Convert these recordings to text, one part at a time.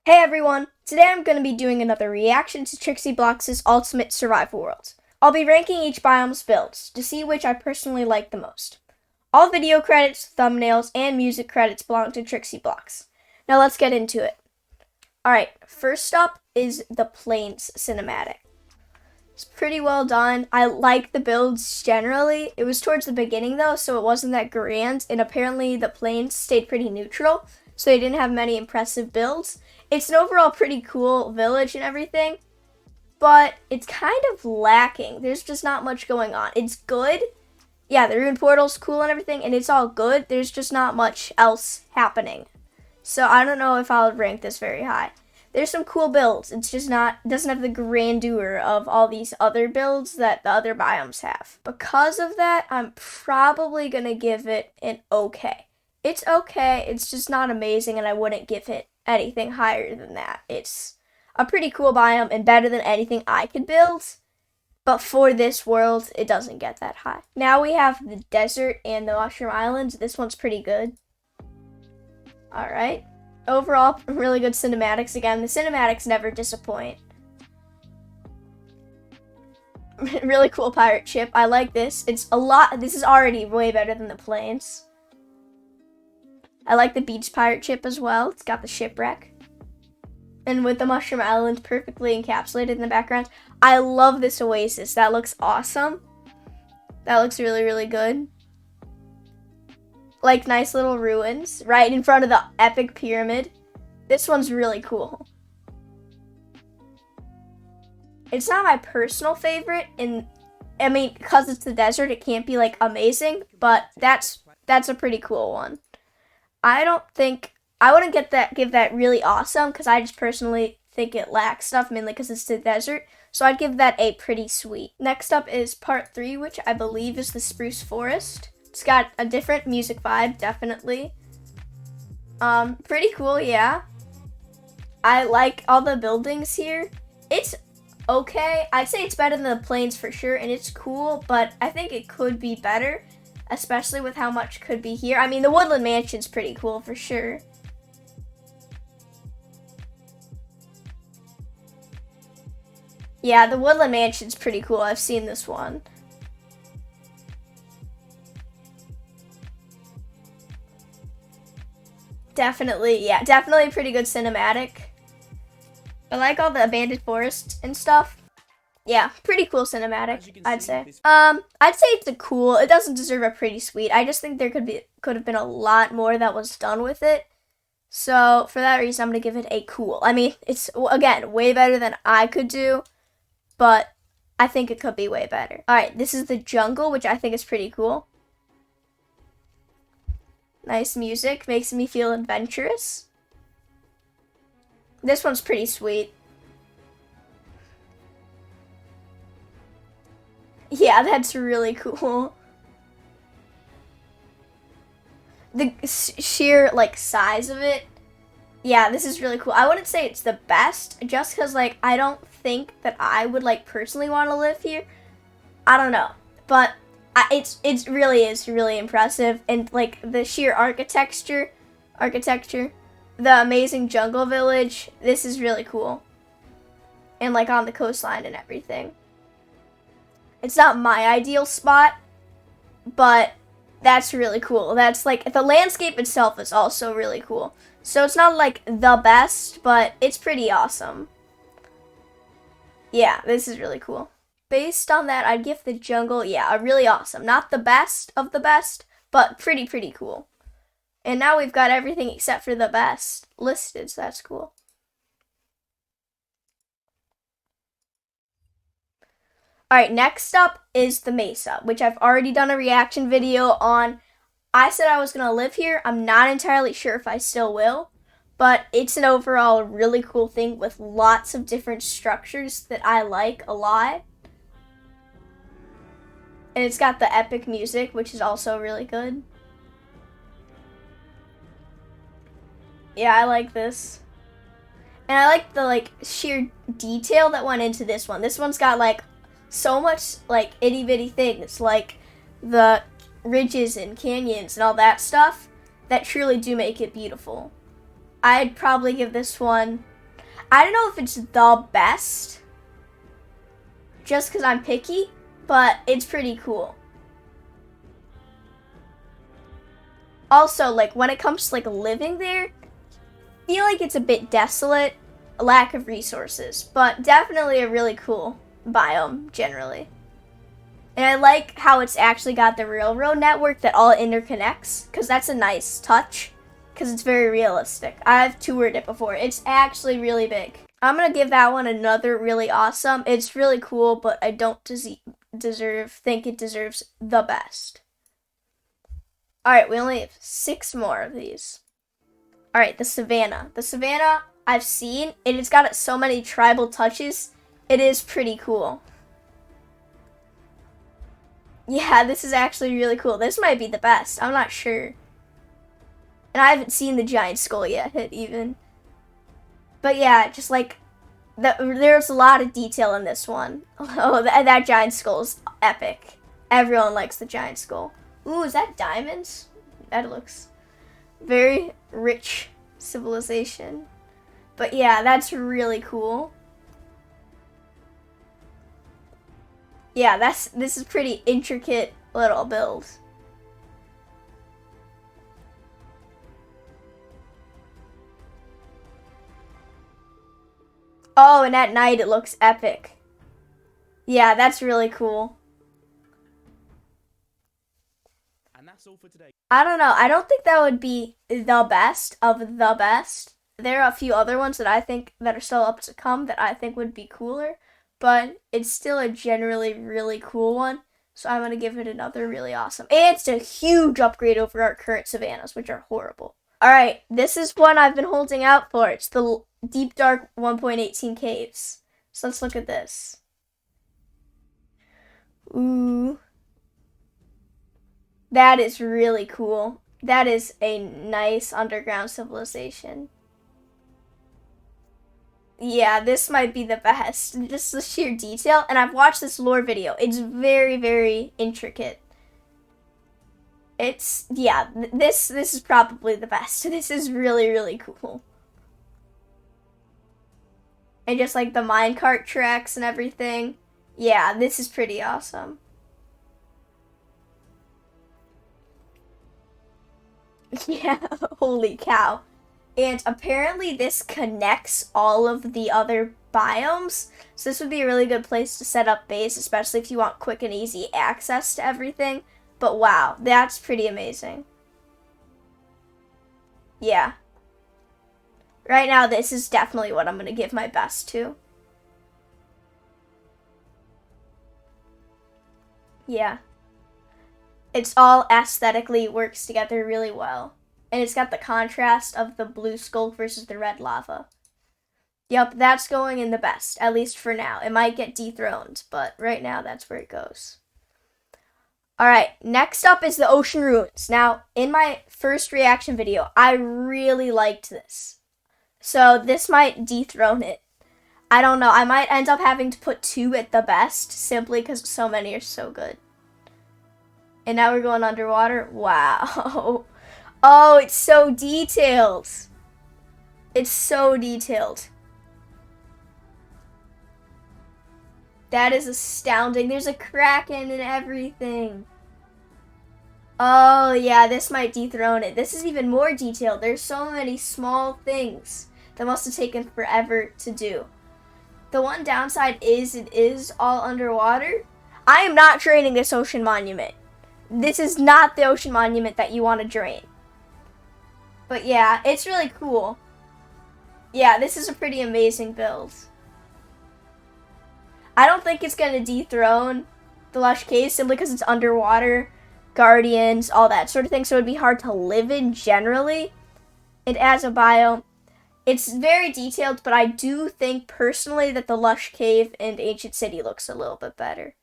Hey everyone! Today I'm going to be doing another reaction to TrixyBlox's Ultimate Survival World. I'll be ranking each biome's builds to see which I personally like the most. All video credits, thumbnails, and music credits belong to TrixyBlox. Now let's get into it. Alright, first up is the Plains cinematic. It's pretty well done. I like the builds generally. It was towards the beginning though, so it wasn't that grand, and apparently the Plains stayed pretty neutral, so they didn't have many impressive builds. It's an overall pretty cool village and everything, but it's kind of lacking. There's just not much going on. It's good. Yeah, the rune portal's cool and everything, and it's all good. There's just not much else happening. So I don't know if I would rank this very high. There's some cool builds. It's just doesn't have the grandeur of all these other builds that the other biomes have. Because of that, I'm probably going to give it an okay. It's okay. It's just not amazing, and I wouldn't give it anything higher than that. It's a pretty cool biome and better than anything I could build, but for this world, it doesn't get that high. Now we have the desert and the mushroom islands. This one's pretty good. Alright. Overall, really good cinematics. Again, the cinematics never disappoint. Really cool pirate ship. I like this. This is already way better than the plains. I like the beach pirate ship as well. It's got the shipwreck. And with the mushroom island perfectly encapsulated in the background. I love this oasis. That looks awesome. That looks really, really good. Like nice little ruins right in front of the epic pyramid. This one's really cool. It's not my personal favorite, and I mean, because it's the desert, it can't be like amazing, but that's a pretty cool one. I wouldn't give that really awesome, because I just personally think it lacks stuff, mainly because it's the desert. So I'd give that a pretty sweet. Next up is part 3, which I believe is the spruce forest. It's got a different music vibe, definitely. Pretty cool, yeah. I like all the buildings here. It's okay. I'd say it's better than the plains for sure, and it's cool, but I think it could be better, especially with how much could be here. I mean, the woodland mansion's pretty cool for sure. Yeah, the woodland mansion's pretty cool. I've seen this one. Definitely, yeah, definitely a pretty good cinematic. I like all the abandoned forests and stuff. Yeah, pretty cool cinematic, I'd say. I'd say it's cool. It doesn't deserve a pretty sweet. I just think there could have been a lot more that was done with it. So for that reason, I'm gonna give it a cool. I mean, it's again way better than I could do, but I think it could be way better. All right, this is the jungle, which I think is pretty cool. Nice music, makes me feel adventurous. This one's pretty sweet. Yeah, that's really cool. The sheer, like, size of it. Yeah, this is really cool. I wouldn't say it's the best, just because, like, I don't think that I would, like, personally want to live here. I don't know. But it really is really impressive. And, like, the sheer architecture, the amazing jungle village, this is really cool. And, like, on the coastline and everything. It's not my ideal spot, but that's really cool. That's like, the landscape itself is also really cool. So it's not like the best, but it's pretty awesome. Yeah, this is really cool. Based on that, I'd give the jungle, yeah, a really awesome. Not the best of the best, but pretty cool. And now we've got everything except for the best listed, so that's cool. Alright, next up is the Mesa, which I've already done a reaction video on. I said I was going to live here. I'm not entirely sure if I still will, but it's an overall really cool thing with lots of different structures that I like a lot. And it's got the epic music, which is also really good. Yeah, I like this. And I like the, like, sheer detail that went into this one. This one's got, like, so much, like, itty-bitty things, like the ridges and canyons and all that stuff that truly do make it beautiful. I'd probably give this one I don't know if it's the best, just because I'm picky, but it's pretty cool. Also, like, when it comes to, like, living there, I feel like it's a bit desolate, a lack of resources, but definitely a really cool biome, generally. And I like how it's actually got the railroad network that all interconnects, because that's a nice touch, because it's very realistic. I've toured it before. It's actually really big. I'm going to give that one another really awesome. It's really cool, but I don't think it deserves the best. Alright, we only have 6 more of these. Alright, the Savannah. The Savannah I've seen, and it's got so many tribal touches. It is pretty cool. Yeah, this is actually really cool. This might be the best. I'm not sure. And I haven't seen the giant skull yet, even. But yeah, just like, there's a lot of detail in this one. Oh, that giant skull is epic. Everyone likes the giant skull. Ooh, is that diamonds? That looks very rich civilization. But yeah, that's really cool. Yeah, this is pretty intricate little build. Oh, and at night it looks epic. Yeah, that's really cool. And that's all for today. I don't know. I don't think that would be the best of the best. There are a few other ones that I think that are still up to come that I think would be cooler. But it's still a generally really cool one, so I'm going to give it another really awesome. And it's a huge upgrade over our current savannas, which are horrible. Alright, this is one I've been holding out for. It's the Deep Dark 1.18 Caves. So let's look at this. Ooh. That is really cool. That is a nice underground civilization. Yeah, this might be the best. Just the sheer detail. And I've watched this lore video. It's very, very intricate. It's, yeah, this is probably the best. This is really, really cool. And just like the minecart tracks and everything. Yeah, this is pretty awesome. Yeah, holy cow. And apparently this connects all of the other biomes. So this would be a really good place to set up base, especially if you want quick and easy access to everything. But wow, that's pretty amazing. Yeah. Right now, this is definitely what I'm going to give my best to. Yeah. It's all aesthetically works together really well. And it's got the contrast of the blue skull versus the red lava. Yep, that's going in the best, at least for now. It might get dethroned, but right now that's where it goes. Alright, next up is the Ocean Ruins. Now, in my first reaction video, I really liked this. So this might dethrone it. I don't know, I might end up having to put 2 at the best, simply because so many are so good. And now we're going underwater. Wow. Oh, it's so detailed. It's so detailed. That is astounding. There's a kraken and everything. Oh, yeah, this might dethrone it. This is even more detailed. There's so many small things that must have taken forever to do. The one downside is it is all underwater. I am not draining this ocean monument. This is not the ocean monument that you want to drain. But yeah, it's really cool. Yeah, this is a pretty amazing build. I don't think it's going to dethrone the Lush Caves simply because it's underwater, guardians, all that sort of thing, so it would be hard to live in generally. And as a biome, it's very detailed, but I do think personally that the Lush Cave and Ancient City looks a little bit better.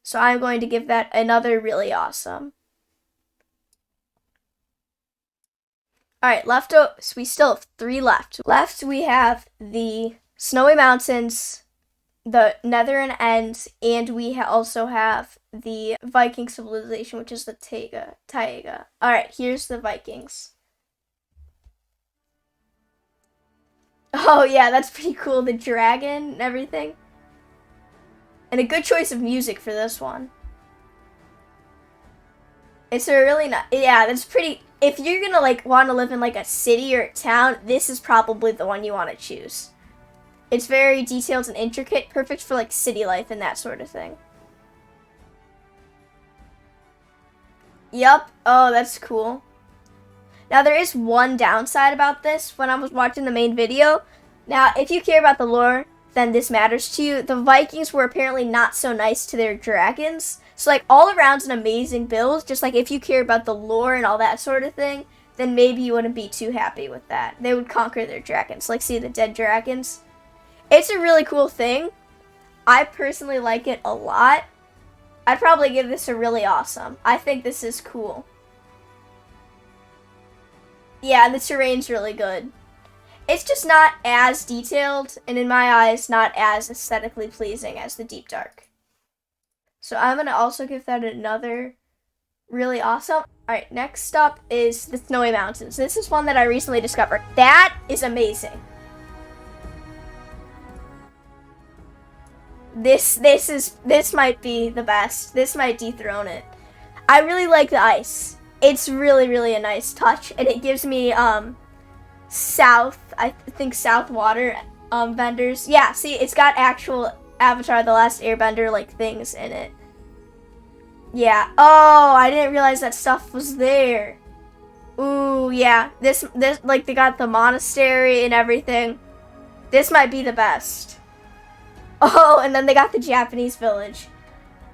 So I'm going to give that another really awesome. Alright, we still have 3 left. Left, we have the Snowy Mountains, the Northern Ends, and we also have the Viking civilization, which is the Taiga. Alright, here's the Vikings. Oh yeah, that's pretty cool. The dragon and everything. And a good choice of music for this one. It's a really nice, yeah, that's pretty, if you're gonna like want to live in like a city or a town, this is probably the one you want to choose. It's very detailed and intricate, perfect for like city life and that sort of thing. Yup, oh, that's cool. Now there is one downside about this when I was watching the main video. Now, if you care about the lore, then this matters to you. The Vikings were apparently not so nice to their dragons. So like all around an amazing build, just like if you care about the lore and all that sort of thing, then maybe you wouldn't be too happy with that. They would conquer their dragons, like see the dead dragons. It's a really cool thing. I personally like it a lot. I'd probably give this a really awesome. I think this is cool. Yeah, the terrain's really good. It's just not as detailed, and in my eyes, not as aesthetically pleasing as the Deep Dark. So I'm going to also give that another really awesome. Alright, next up is the Snowy Mountains. This is one that I recently discovered. That is amazing. This might be the best. This might dethrone it. I really like the ice. It's really, really a nice touch, and it gives me south water vendors. Yeah, see, it's got actual Avatar The Last Airbender like things in it. Yeah. Oh, I didn't realize that stuff was there. Ooh, yeah. This like they got the monastery and everything. This might be the best. Oh, and then they got the Japanese village.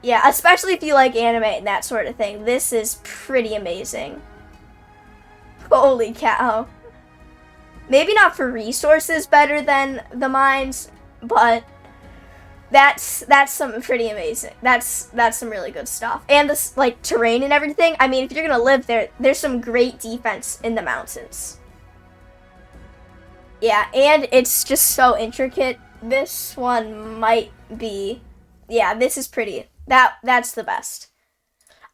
Yeah, especially if you like anime and that sort of thing. This is pretty amazing. Holy cow. Maybe not for resources better than the mines, but that's something pretty amazing. That's some really good stuff. And this like terrain and everything. I mean, if you're gonna live there, there's some great defense in the mountains. Yeah, and it's just so intricate. This one might be, yeah, this is pretty. That's the best.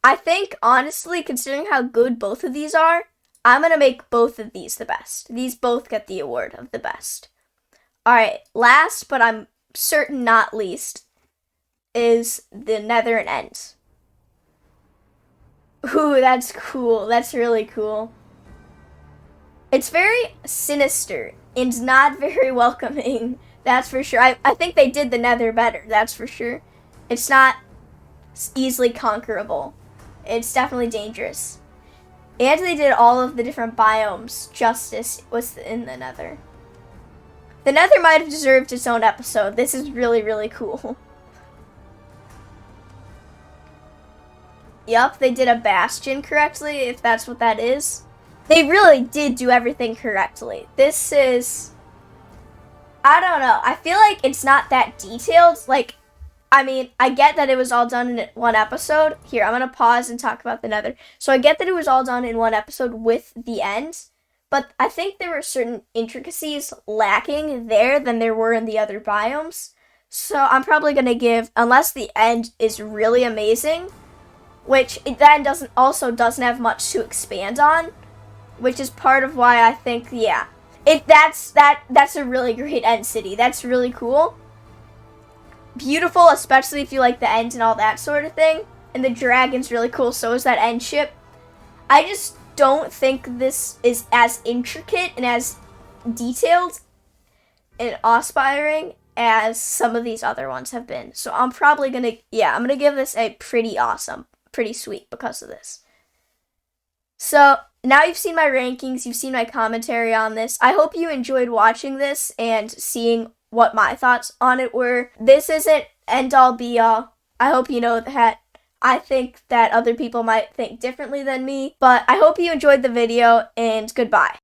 I think, honestly, considering how good both of these are, I'm going to make both of these the best. These both get the award of the best. Alright, last, but I'm certain not least, is the Nether and End. Ooh, that's cool. That's really cool. It's very sinister and not very welcoming. That's for sure. I think they did the Nether better. That's for sure. It's not easily conquerable. It's definitely dangerous. And they did all of the different biomes justice within the Nether. The Nether might have deserved its own episode. This is really, really cool. Yup, they did a bastion correctly, if that's what that is. They really did do everything correctly. This is, I don't know. I feel like it's not that detailed. Like, I mean, I get that it was all done in one episode. Here, I'm going to pause and talk about the Nether. So I get that it was all done in one episode with the end, but I think there were certain intricacies lacking there than there were in the other biomes. So I'm probably going to give, unless the end is really amazing, which it then doesn't have much to expand on, which is part of why I think, yeah, that's a really great end city. That's really cool. Beautiful, especially if you like the end and all that sort of thing. And the dragon's really cool, so is that end ship. I just don't think this is as intricate and as detailed and awe-inspiring as some of these other ones have been. So I'm probably gonna, yeah, I'm gonna give this a pretty awesome, pretty sweet because of this. So now you've seen my rankings, you've seen my commentary on this. I hope you enjoyed watching this and seeing what my thoughts on it were. This isn't end all be all. I hope you know that. I think that other people might think differently than me, but I hope you enjoyed the video, and goodbye.